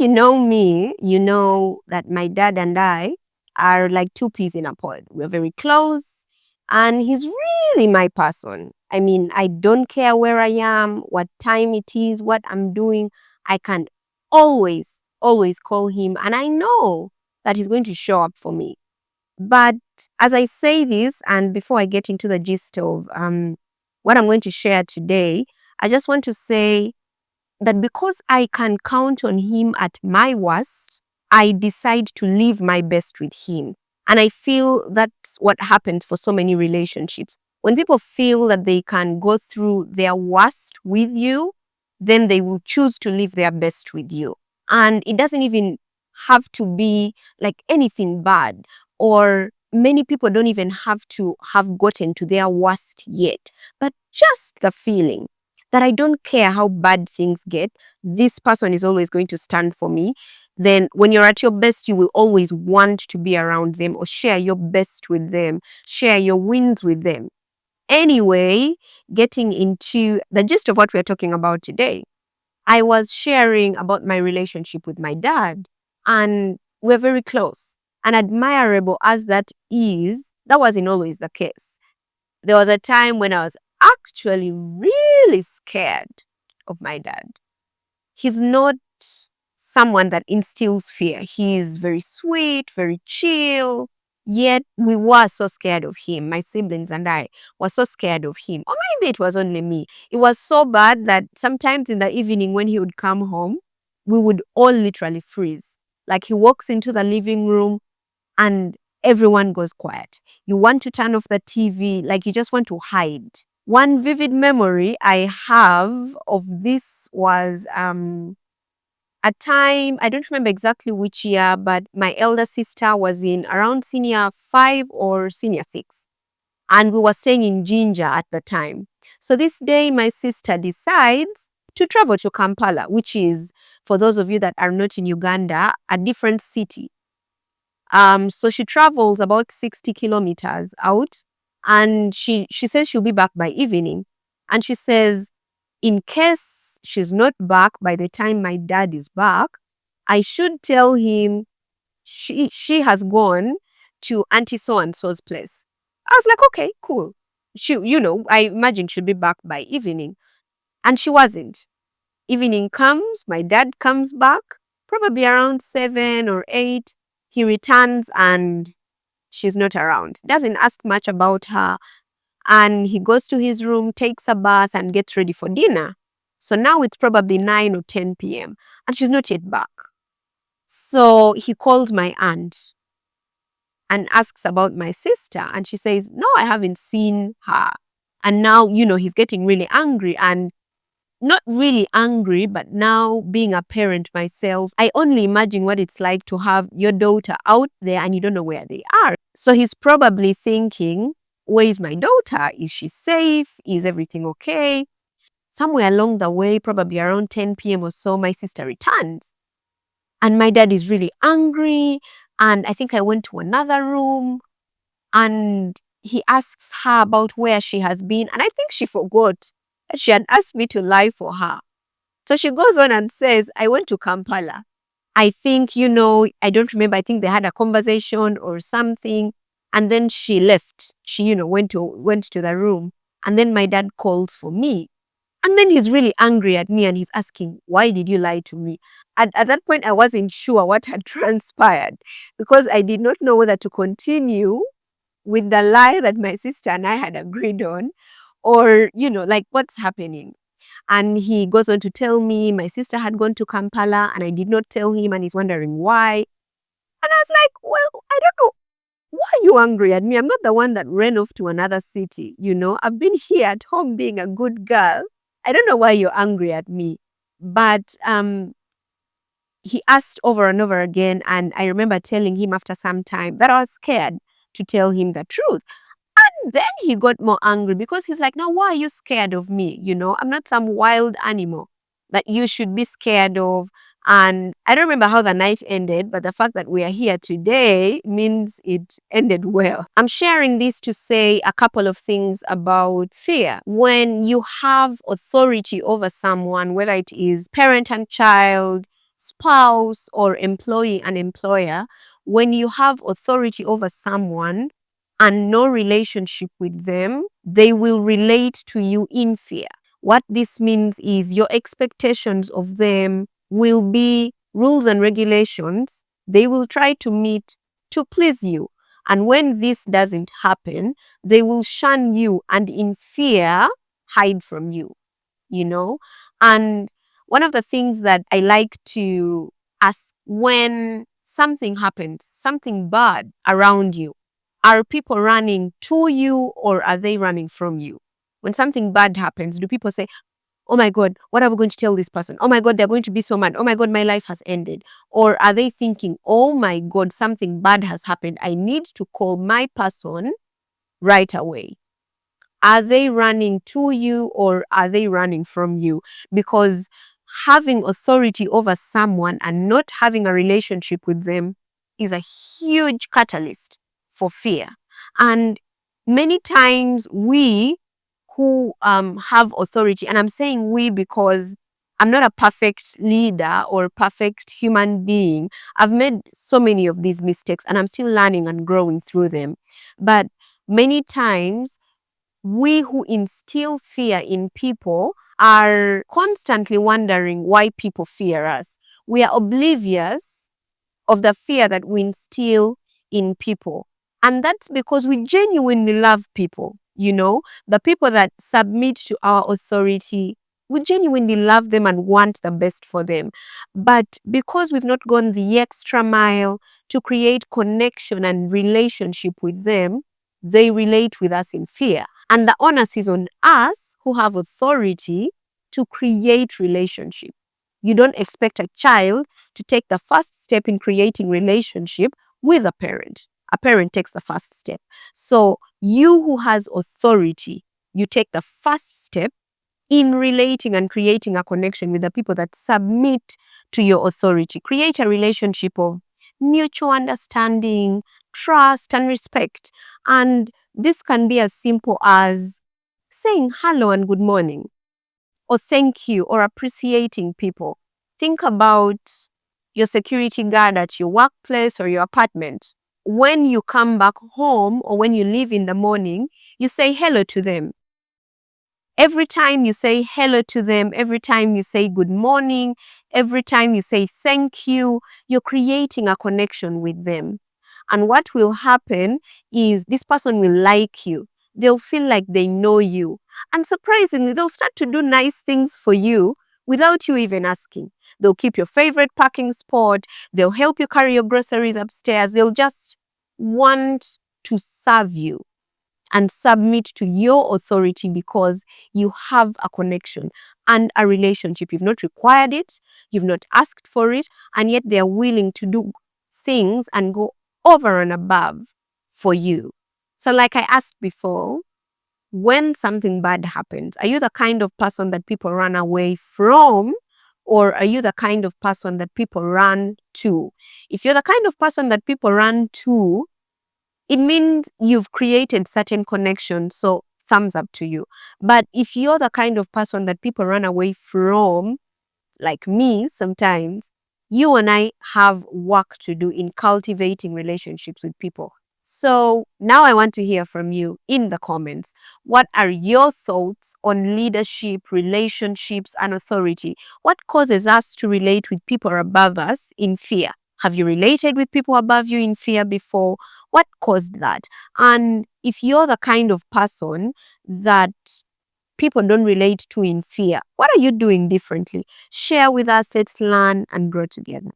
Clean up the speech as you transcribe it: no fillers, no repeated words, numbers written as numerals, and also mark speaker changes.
Speaker 1: you know me, you know that my dad and I are like two peas in a pod. We're very close, and he's really my person. I mean, I don't care where I am, what time it is, what I'm doing. I can always call him, and I know that he's going to show up for me. But as I say this, and before I get into the gist of what I'm going to share today, I just want to say that because I can count on him at my worst, I decide to live my best with him. And I feel that's what happens for so many relationships. When people feel that they can go through their worst with you, then they will choose to live their best with you. And it doesn't even have to be like anything bad, or many people don't even have to have gotten to their worst yet, but just the feeling that I don't care how bad things get, this person is always going to stand for me. Then when you're at your best, you will always want to be around them or share your best with them, share your wins with them. Anyway, getting into the gist of what we're talking about today, I was sharing about my relationship with my dad, and we're very close. And admirable as that is, that wasn't always the case. There was a time when I was actually really scared of my dad. He's not someone that instills fear. He is very sweet, very chill. Yet we were so scared of him. My siblings and I were so scared of him. Or maybe it was only me. It was so bad that sometimes in the evening when he would come home, we would all literally freeze. Like he walks into the living room and everyone goes quiet. You want to turn off the TV, like you just want to hide. One vivid memory I have of this was a time, I don't remember exactly which year, but my elder sister was in around senior 5 or senior 6. And we were staying in Ginger at the time. So this day, my sister decides to travel to Kampala, which is, for those of you that are not in Uganda, a different city. So she travels about 60 kilometers out, and she says she'll be back by evening. And she says, in case she's not back by the time my dad is back, I should tell him she has gone to Auntie so and so's place. I was like, okay, cool. I imagine she'll be back by evening. And she wasn't. Evening comes, my dad comes back, probably around 7 or 8. He returns and she's not around. Doesn't ask much about her. And he goes to his room, takes a bath, and gets ready for dinner. So now it's probably 9 or 10 p.m. and she's not yet back. So he called my aunt and asks about my sister. And she says, no, I haven't seen her. And now, he's getting really angry, and not really angry, but now being a parent myself, I only imagine what it's like to have your daughter out there and you don't know where they are. So he's probably thinking, where is my daughter? Is she safe? Is everything okay? Somewhere along the way, probably around 10 p.m. or so, my sister returns. And my dad is really angry. And I think I went to another room and he asks her about where she has been. And I think she forgot that she had asked me to lie for her. So she goes on and says, I went to Kampala. I think, I don't remember. I think they had a conversation or something. And then she left. She, went to the room. And then my dad calls for me. And then he's really angry at me and he's asking, why did you lie to me? At that point, I wasn't sure what had transpired because I did not know whether to continue with the lie that my sister and I had agreed on, or, like what's happening. And he goes on to tell me my sister had gone to Kampala and I did not tell him, and he's wondering why. And I was like, well, I don't know. Why are you angry at me? I'm not the one that ran off to another city. I've been here at home being a good girl. I don't know why you're angry at me. But he asked over and over again. And I remember telling him after some time that I was scared to tell him the truth. And then he got more angry because he's like, now, why are you scared of me? I'm not some wild animal that you should be scared of. And I don't remember how the night ended, but the fact that we are here today means it ended well. I'm sharing this to say a couple of things about fear. When you have authority over someone, whether it is parent and child, spouse or employee and employer, when you have authority over someone and no relationship with them, they will relate to you in fear. What this means is your expectations of them will be rules and regulations they will try to meet to please you. And when this doesn't happen, they will shun you and in fear hide from you, you know? And one of the things that I like to ask when something happens, something bad around you, are people running to you or are they running from you? When something bad happens, do people say, oh my God, what are we going to tell this person? Oh my God, they're going to be so mad. Oh my God, my life has ended. Or are they thinking, oh my God, something bad has happened. I need to call my person right away. Are they running to you or are they running from you? Because having authority over someone and not having a relationship with them is a huge catalyst for fear. And many times we who have authority, and I'm saying we because I'm not a perfect leader or perfect human being. I've made so many of these mistakes and I'm still learning and growing through them. But many times we who instill fear in people are constantly wondering why people fear us. We are oblivious of the fear that we instill in people. And that's because we genuinely love people, the people that submit to our authority. We genuinely love them and want the best for them. But because we've not gone the extra mile to create connection and relationship with them, they relate with us in fear. And the onus is on us who have authority to create relationship. You don't expect a child to take the first step in creating relationship with a parent. A parent takes the first step. So you who has authority, you take the first step in relating and creating a connection with the people that submit to your authority. Create a relationship of mutual understanding, trust, and respect. And this can be as simple as saying hello and good morning, or thank you, or appreciating people. Think about your security guard at your workplace or your apartment. When you come back home or when you leave in the morning, you say hello to them. Every time you say hello to them, every time you say good morning, every time you say thank you, you're creating a connection with them. And what will happen is this person will like you. They'll feel like they know you. And surprisingly, they'll start to do nice things for you without you even asking. They'll keep your favorite parking spot. They'll help you carry your groceries upstairs. They'll just want to serve you and submit to your authority because you have a connection and a relationship. You've not required it, you've not asked for it, and yet they're willing to do things and go over and above for you. So like I asked before, when something bad happens, are you the kind of person that people run away from, or are you the kind of person that people run to? If you're the kind of person that people run to, it means you've created certain connections, so thumbs up to you. But if you're the kind of person that people run away from, like me sometimes, you and I have work to do in cultivating relationships with people. So now I want to hear from you in the comments. What are your thoughts on leadership, relationships, and authority? What causes us to relate with people above us in fear? Have you related with people above you in fear before? What caused that? And if you're the kind of person that people don't relate to in fear, what are you doing differently? Share with us. Let's learn and grow together.